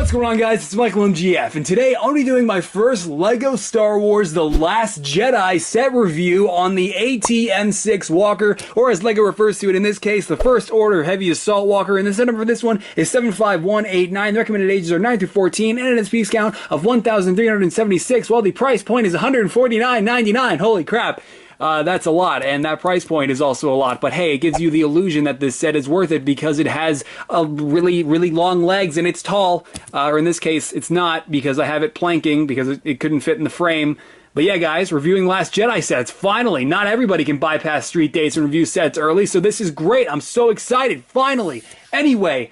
What's going on, guys? It's Michael MGF, and today I'll be doing my first LEGO Star Wars The Last Jedi set review on the AT-M6 Walker, or as LEGO refers to it in this case, the First Order Heavy Assault Walker, and the set number for this one is 75189. The recommended ages are 9 through 14, and an piece count of 1,376, while the price point is $149.99. Holy crap! That's a lot, and that price point is also a lot, but hey, it gives you the illusion that this set is worth it because it has a really long legs and it's tall, or in this case, it's not because I have it planking because it couldn't fit in the frame. But yeah, guys, reviewing Last Jedi sets, finally! Not everybody can bypass street dates and review sets early, so this is great! I'm so excited, finally! Anyway,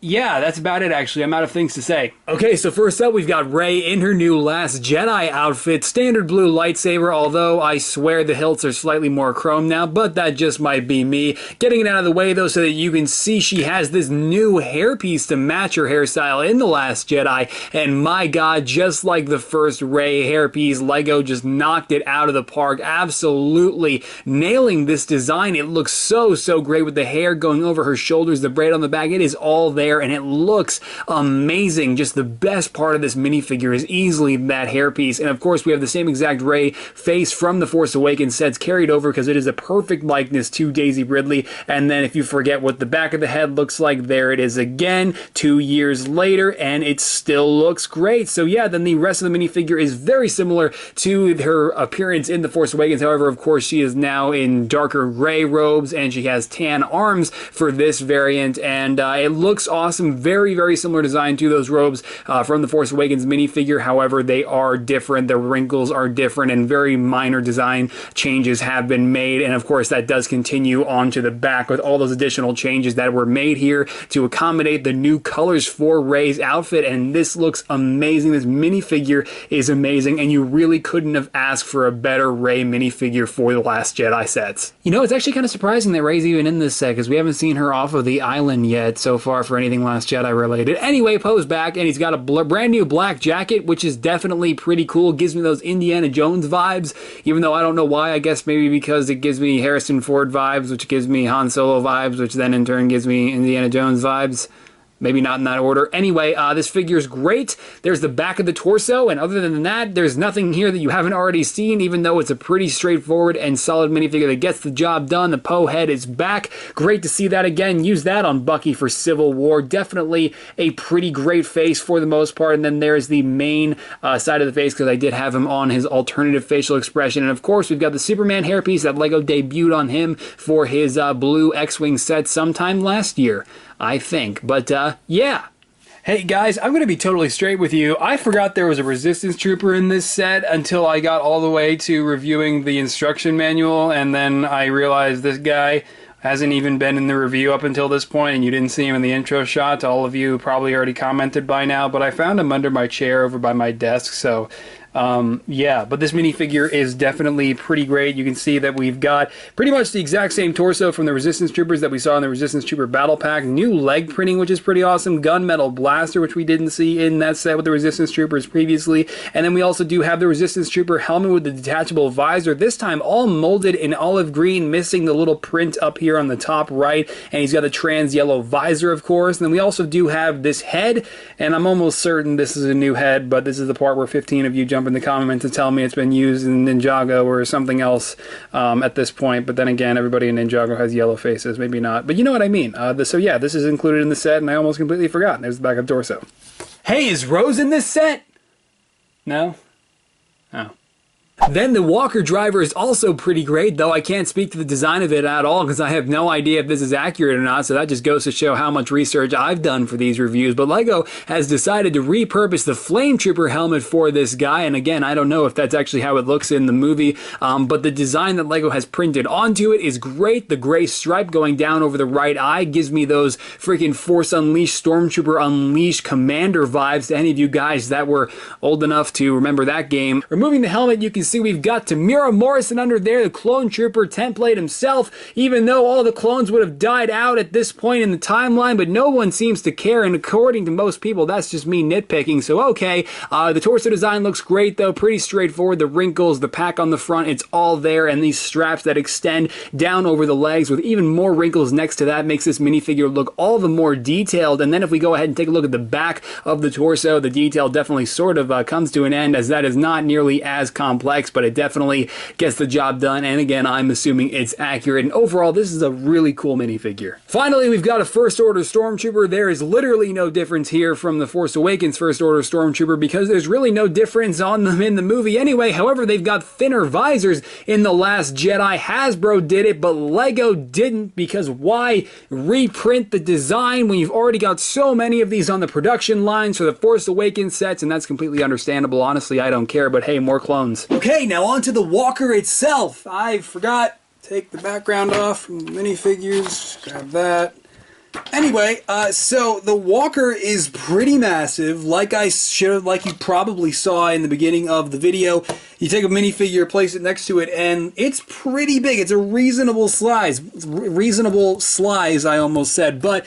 yeah, that's about it, actually. I'm out of things to say. Okay, so first up, we've got Rey in her new Last Jedi outfit. Standard blue lightsaber, although I swear the hilts are slightly more chrome now, but that just might be me. Getting it out of the way, though, so that you can see she has this new hairpiece to match her hairstyle in The Last Jedi, and my god, just like the first Rey hairpiece, LEGO just knocked it out of the park, absolutely nailing this design. It looks so great with the hair going over her shoulders, the braid on the back. It is all there, and it looks amazing. Just the best part of this minifigure is easily that hairpiece, and of course we have the same exact Rey face from the Force Awakens sets carried over because it is a perfect likeness to Daisy Ridley. And then if you forget what the back of the head looks like, there it is again 2 years later, and it still looks great. So yeah, then the rest of the minifigure is very similar to her appearance in the Force Awakens. However, of course, she is now in darker gray robes and she has tan arms for this variant, and it looks awesome. Very similar design to those robes from the Force Awakens minifigure. However, they are different. The wrinkles are different, and very minor design changes have been made. And of course, that does continue onto the back with all those additional changes that were made here to accommodate the new colors for Rey's outfit. And this looks amazing. This minifigure is amazing, and you really couldn't have asked for a better Rey minifigure for the Last Jedi sets. You know, it's actually kind of surprising that Rey's even in this set because we haven't seen her off of the island yet so far for anything Last Jedi related. Anyway, Poe's back, and he's got a brand new black jacket, which is definitely pretty cool. Gives me those Indiana Jones vibes, even though I don't know why. I guess maybe because it gives me Harrison Ford vibes, which gives me Han Solo vibes, which then in turn gives me Indiana Jones vibes. Maybe not in that order. Anyway, this figure is great. There's the back of the torso, and other than that, there's nothing here that you haven't already seen, even though it's a pretty straightforward and solid minifigure that gets the job done. The Poe head is back. Great to see that again. Use that on Bucky for Civil War. Definitely a pretty great face for the most part. And then there's the main side of the face, because I did have him on his alternative facial expression. And of course, we've got the Superman hairpiece that LEGO debuted on him for his blue X-Wing set sometime last year, I think. But yeah. Hey guys, I'm going to be totally straight with you. I forgot there was a Resistance Trooper in this set until I got all the way to reviewing the instruction manual, and then I realized this guy hasn't even been in the review up until this point, and you didn't see him in the intro shot. All of you probably already commented by now, but I found him under my chair over by my desk, so yeah, but this minifigure is definitely pretty great. You can see that we've got pretty much the exact same torso from the Resistance Troopers that we saw in the Resistance Trooper Battle Pack. New leg printing, which is pretty awesome. Gunmetal blaster, which we didn't see in that set with the Resistance Troopers previously. And then we also do have the Resistance Trooper helmet with the detachable visor, this time all molded in olive green, missing the little print up here on the top right. And he's got a trans yellow visor, of course. And then we also do have this head, and I'm almost certain this is a new head, but this is the part where 15 of you jump in the comments to tell me it's been used in Ninjago or something else at this point. But then again, everybody in Ninjago has yellow faces. Maybe not, but you know what I mean. So yeah, this is included in the set, and I almost completely forgot. There's the back of the torso. Hey, is Rose in this set? No? Oh. Then the Walker driver is also pretty great, though I can't speak to the design of it at all because I have no idea if this is accurate or not, so that just goes to show how much research I've done for these reviews. But LEGO has decided to repurpose the Flame Trooper helmet for this guy, and again, I don't know if that's actually how it looks in the movie, but the design that LEGO has printed onto it is great. The gray stripe going down over the right eye gives me those freaking Force Unleashed, Stormtrooper Unleashed Commander vibes to any of you guys that were old enough to remember that game. Removing the helmet, you can see see we've got Tamira Morrison under there, the clone trooper template himself, even though all the clones would have died out at this point in the timeline, but no one seems to care, and according to most people, that's just me nitpicking, so okay. The torso design looks great though, pretty straightforward. The wrinkles, the pack on the front, it's all there, and these straps that extend down over the legs with even more wrinkles next to that makes this minifigure look all the more detailed. And then if we go ahead and take a look at the back of the torso, the detail definitely sort of comes to an end, as that is not nearly as complex, but it definitely gets the job done. And again, I'm assuming it's accurate, and overall this is a really cool minifigure. Finally, we've got a First Order Stormtrooper. There is literally no difference here from the Force Awakens First Order Stormtrooper, because there's really no difference on them in the movie anyway. However, they've got thinner visors in The Last Jedi. Hasbro did it, but Lego didn't, because why reprint the design when you've already got so many of these on the production lines for the Force Awakens sets? And that's completely understandable. Honestly, I don't care, but hey, more clones. Okay, now on to the walker itself. I forgot, take the background off from the minifigures, grab that. Anyway, so the walker is pretty massive, like you probably saw in the beginning of the video. You take a minifigure, place it next to it, and it's pretty big. It's a reasonable size. Reasonable slice, I almost said. But,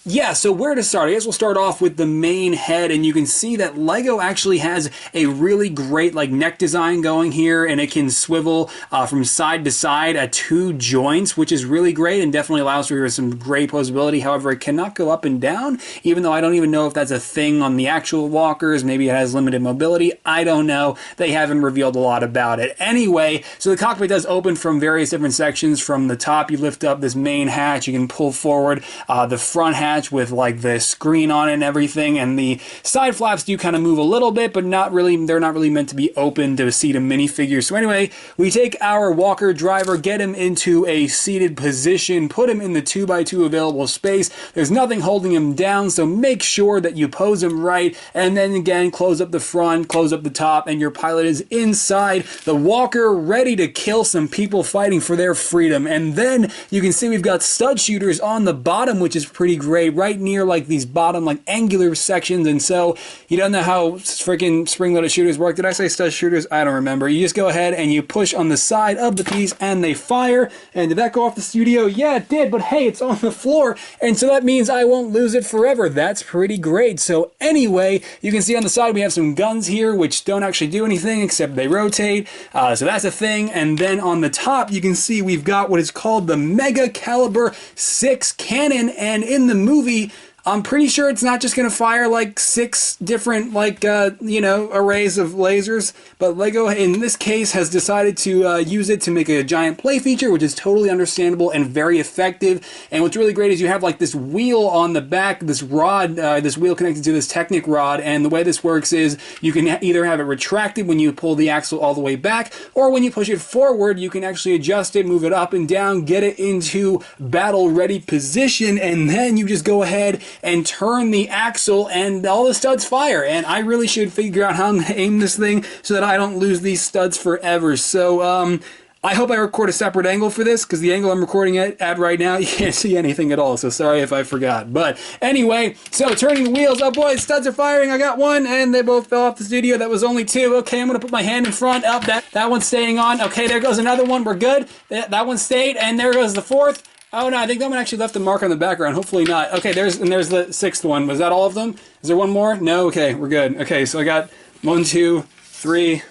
yeah, so where to start? I guess we'll start off with the main head, and you can see that Lego actually has a really great, like, neck design going here, and it can swivel from side to side at 2 joints, which is really great and definitely allows for some great posability. However, it cannot go up and down, even though I don't even know if that's a thing on the actual walkers. Maybe it has limited mobility. I don't know. They haven't revealed a lot about it. Anyway, so the cockpit does open from various different sections. From the top, you lift up this main hatch. You can pull forward the front hatch with like the screen on it and everything, and the side flaps do kind of move a little bit, but not really. They're not really meant to be open to seat a minifigure. So anyway, we take our walker driver, get him into a seated position, put him in the 2x2 available space. There's nothing holding him down, so make sure that you pose him right, and then again, close up the front, close up the top, and your pilot is inside the walker, ready to kill some people fighting for their freedom. And then you can see we've got stud shooters on the bottom, which is pretty great, right near like these bottom like angular sections. And so you don't know how freaking spring-loaded shooters work. Did I say stud shooters? I don't remember. You just go ahead and you push on the side of the piece and they fire. And did that go off the studio? Yeah, it did, but hey, it's on the floor, and so that means I won't lose it forever. That's pretty great. So anyway, you can see on the side we have some guns here which don't actually do anything except they rotate, so that's a thing. And then on the top you can see we've got what is called the Mega Caliber 6 cannon, and in the movie I'm pretty sure it's not just going to fire like 6 different, like, you know, arrays of lasers, but Lego in this case has decided to use it to make a giant play feature, which is totally understandable and very effective. And what's really great is you have like this wheel on the back, this rod, this wheel connected to this Technic rod, and the way this works is you can either have it retracted when you pull the axle all the way back, or when you push it forward, you can actually adjust it, move it up and down, get it into battle-ready position, and then you just go ahead and turn the axle and all the studs fire. And I really should figure out how I'm going to aim this thing so that I don't lose these studs forever. So I hope I record a separate angle for this, because the angle I'm recording at right now, you can't see anything at all, so sorry if I forgot. But anyway, so turning the wheels, oh boy, studs are firing. I got one, and they both fell off the studio. That was only 2. Okay, I'm going to put my hand in front. Up, that one's staying on. Okay, there goes another one. We're good. That one stayed, and there goes the 4th. Oh no, I think that one actually left a mark on the background. Hopefully not. Okay, there's the 6th one. Was that all of them? Is there one more? No? Okay, we're good. Okay, so I got 1, 2, 3,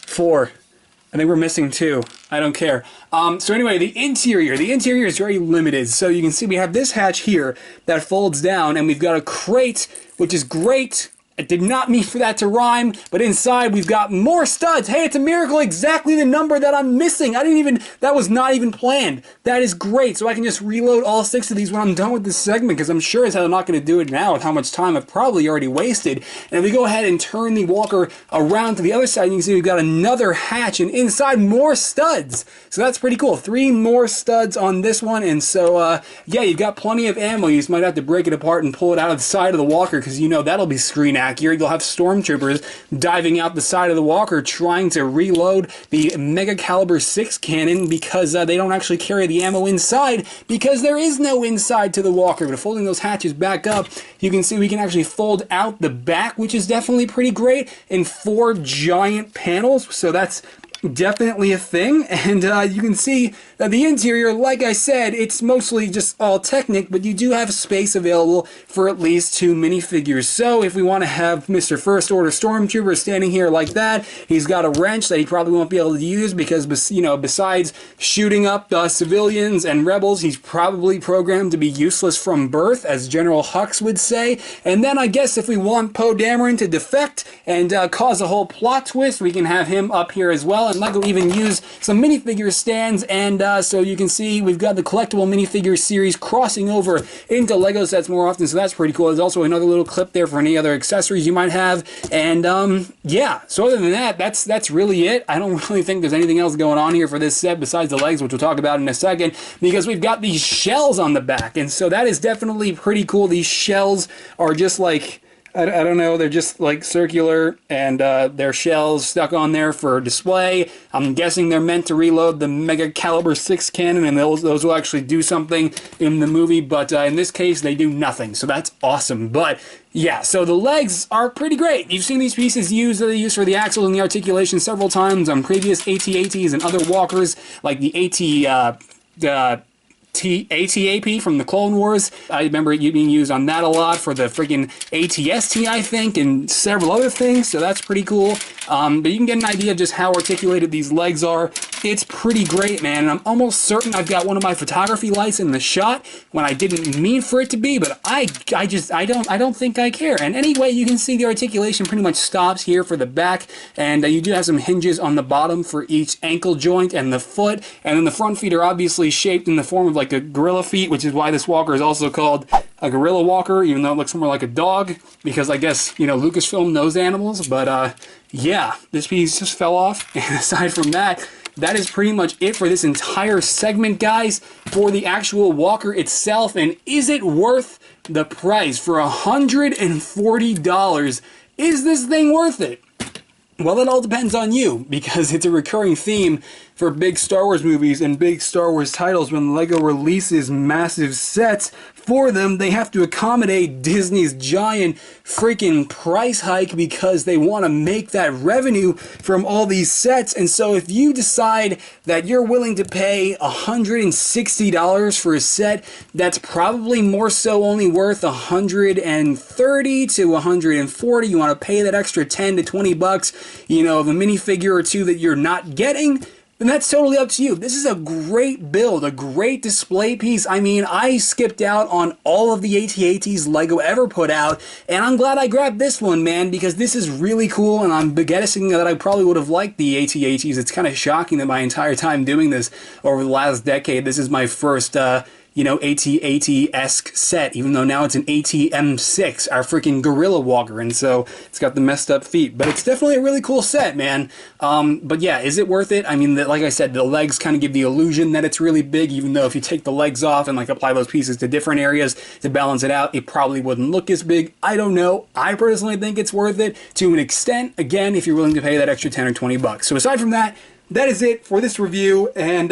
4. I think we're missing 2. I don't care. So anyway, the interior is very limited. So you can see we have this hatch here that folds down, and we've got a crate, which is great. I did not mean for that to rhyme, but inside we've got more studs. Hey, it's a miracle, exactly the number that I'm missing. That was not even planned. That is great, so I can just reload all 6 of these when I'm done with this segment, because I'm sure as hell I'm not going to do it now with how much time I've probably already wasted. And if we go ahead and turn the walker around to the other side, you can see we've got another hatch, and inside more studs. So that's pretty cool. 3 more studs on this one, and so, yeah, you've got plenty of ammo. You just might have to break it apart and pull it out of the side of the walker, because you know that'll be screen accurate. You'll have stormtroopers diving out the side of the walker trying to reload the Mega Caliber 6 cannon, because they don't actually carry the ammo inside, because there is no inside to the walker. But folding those hatches back up, you can see we can actually fold out the back, which is definitely pretty great, in 4 giant panels. So that's definitely a thing, and you can see that the interior, like I said, it's mostly just all Technic, but you do have space available for at least 2 minifigures. So if we want to have Mr. First Order Stormtrooper standing here like that, he's got a wrench that he probably won't be able to use because, you know, besides shooting up civilians and rebels, he's probably programmed to be useless from birth, as General Hux would say. And then I guess if we want Poe Dameron to defect and cause a whole plot twist, we can have him up here as well. And LEGO even use some minifigure stands, and so you can see we've got the collectible minifigure series crossing over into LEGO sets more often, so that's pretty cool. There's also another little clip there for any other accessories you might have, and yeah, so other than that, that's really it. I don't really think there's anything else going on here for this set besides the legs, which we'll talk about in a second, because we've got these shells on the back, and so that is definitely pretty cool. These shells are just like, I don't know, they're just like circular, and they're shells stuck on there for display. I'm guessing they're meant to reload the Mega Caliber 6 cannon, and those will actually do something in the movie, but in this case, they do nothing, so that's awesome. But yeah, so the legs are pretty great. You've seen these pieces used for the axles and the articulation several times on previous AT-ATs and other walkers, like the AT-AP from the Clone Wars. I remember it being used on that a lot for the friggin' AT-ST, I think, and several other things, so that's pretty cool. But you can get an idea of just how articulated these legs are. It's pretty great, man, and I'm almost certain I've got one of my photography lights in the shot when I didn't mean for it to be, but I don't think I care. And anyway, you can see the articulation pretty much stops here for the back, and you do have some hinges on the bottom for each ankle joint and the foot, and then the front feet are obviously shaped in the form of like a gorilla feet, which is why this walker is also called a gorilla walker, even though it looks more like a dog, because I guess, you know, Lucasfilm knows animals. But yeah, this piece just fell off, and aside from that, that is pretty much it for this entire segment, guys, for the actual walker itself. And is it worth the price? For $140, is this thing worth it? Well, it all depends on you, because it's a recurring theme for big Star Wars movies and big Star Wars titles. When LEGO releases massive sets for them, they have to accommodate Disney's giant freaking price hike because they want to make that revenue from all these sets. And so if you decide that you're willing to pay $160 for a set that's probably more so only worth $130 to $140, you want to pay that extra 10 to 20 bucks, you know, of a minifigure or two that you're not getting, then that's totally up to you. This is a great build, a great display piece. I mean, I skipped out on all of the AT-ATs LEGO ever put out, and I'm glad I grabbed this one, man, because this is really cool, and I'm guessing that I probably would have liked the AT-ATs. It's kind of shocking that my entire time doing this over the last decade, this is my first, you know, AT-AT-esque set, even though now it's an AT-M6, our freaking gorilla walker, and so it's got the messed up feet. But it's definitely a really cool set, man. But yeah, is it worth it? I mean, like I said, the legs kind of give the illusion that it's really big, even though if you take the legs off and like apply those pieces to different areas to balance it out, it probably wouldn't look as big. I don't know. I personally think it's worth it to an extent, again, if you're willing to pay that extra 10 or 20 bucks. So aside from that, that is it for this review, and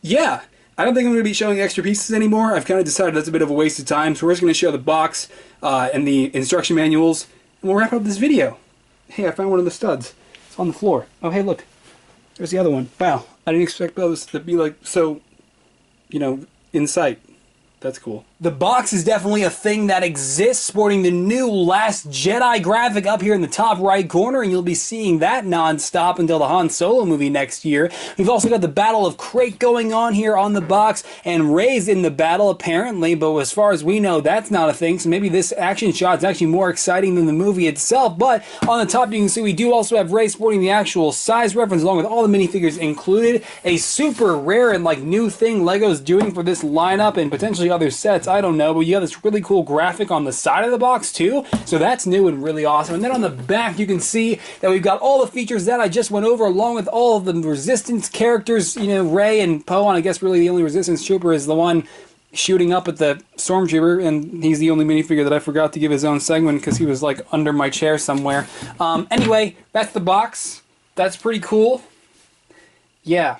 yeah. I don't think I'm going to be showing extra pieces anymore. I've kind of decided that's a bit of a waste of time, so we're just going to show the box and the instruction manuals, and we'll wrap up this video. Hey, I found one of the studs. It's on the floor. Oh, hey, look. There's the other one. Wow, I didn't expect those to be like so, you know, in sight. That's cool. The box is definitely a thing that exists, sporting the new Last Jedi graphic up here in the top right corner, and you'll be seeing that non-stop until the Han Solo movie next year. We've also got the Battle of Crate going on here on the box, and Rey's in the battle apparently, but as far as we know, that's not a thing, so maybe this action shot is actually more exciting than the movie itself. But on the top you can see we do also have Rey sporting the actual size reference along with all the minifigures included. A super rare and like new thing LEGO's doing for this lineup and potentially other sets, I don't know, but you have this really cool graphic on the side of the box too, so that's new and really awesome. And then on the back you can see that we've got all the features that I just went over along with all of the Resistance characters, you know, Rey and Poe, and I guess really the only Resistance trooper is the one shooting up at the Stormtrooper, and he's the only minifigure that I forgot to give his own segment because he was like under my chair somewhere. Anyway, that's the box. That's pretty cool. Yeah.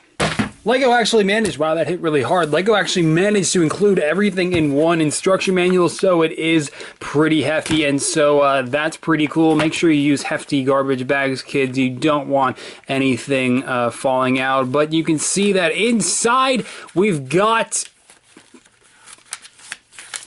Lego actually managed, wow, that hit really hard. Lego actually managed to include everything in one instruction manual, so it is pretty hefty, and so that's pretty cool. Make sure you use hefty garbage bags, kids. You don't want anything falling out. But you can see that inside we've got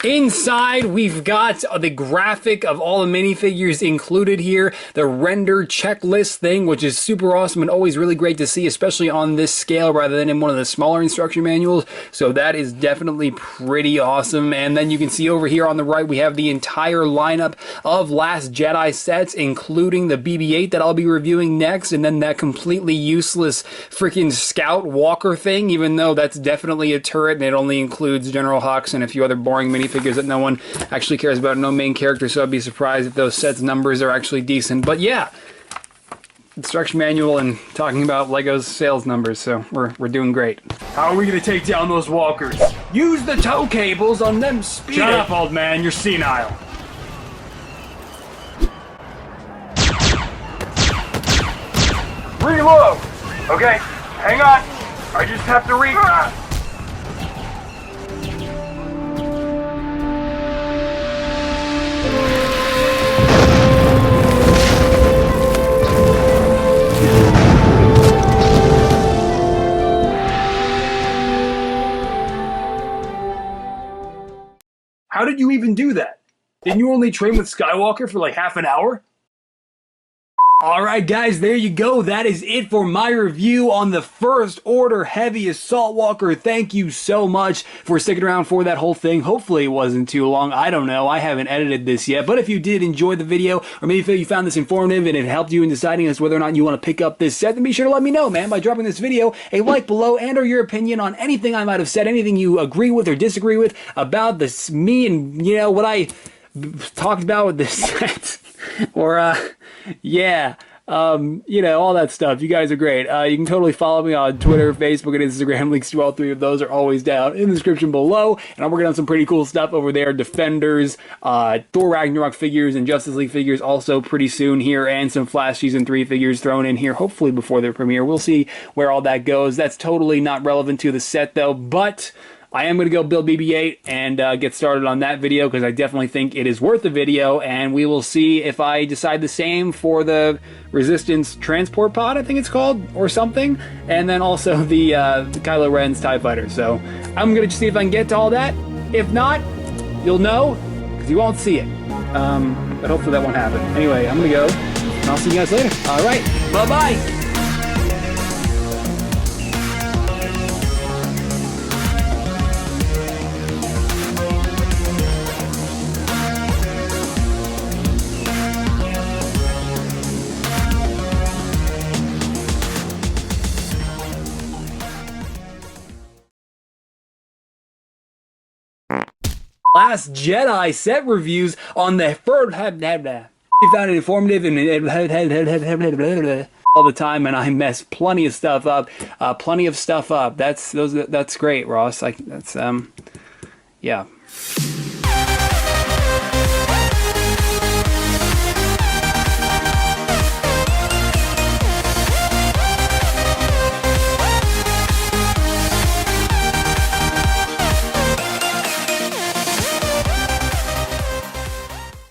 the graphic of all the minifigures included here, the render checklist thing, which is super awesome and always really great to see, especially on this scale rather than in one of the smaller instruction manuals. So that is definitely pretty awesome. And then you can see over here on the right, we have the entire lineup of Last Jedi sets, including the BB-8 that I'll be reviewing next, and then that completely useless freaking Scout Walker thing, even though that's definitely a turret and it only includes General Hux and a few other boring minifigures that no one actually cares about, no main character, so I'd be surprised if those sets numbers are actually decent. But yeah, instruction manual and talking about Lego's sales numbers, so we're doing great. How are we gonna take down those walkers? Use the tow cables on them speed. Shut up, old man, you're senile. Reload! Okay, hang on. I just have to How did you even do that? Didn't you only train with Skywalker for like half an hour? Alright guys, there you go. That is it for my review on the First Order Heavy Assault Walker. Thank you so much for sticking around for that whole thing. Hopefully it wasn't too long. I don't know. I haven't edited this yet. But if you did enjoy the video, or maybe you found this informative and it helped you in deciding as whether or not you want to pick up this set, then be sure to let me know, man, by dropping this video a like below and or your opinion on anything I might have said, anything you agree with or disagree with about this, me and, you know, what I talked about with this set. Or, yeah, you know, all that stuff. You guys are great. You can totally follow me on Twitter, Facebook, and Instagram. Links to all three of those are always down in the description below. And I'm working on some pretty cool stuff over there. Defenders, Thor Ragnarok figures, and Justice League figures also pretty soon here. And some Flash Season 3 figures thrown in here, hopefully before their premiere. We'll see where all that goes. That's totally not relevant to the set, though. But I am going to go build BB-8 and get started on that video because I definitely think it is worth the video, and we will see if I decide the same for the Resistance Transport Pod, I think it's called, or something, and then also the Kylo Ren's TIE Fighter. So I'm going to see if I can get to all that. If not, you'll know because you won't see it. But hopefully that won't happen. Anyway, I'm going to go, and I'll see you guys later. All right, bye-bye. Last Jedi set reviews on the first. You found it informative and all the time, and I mess plenty of stuff up. That's great, Ross. Like that's yeah.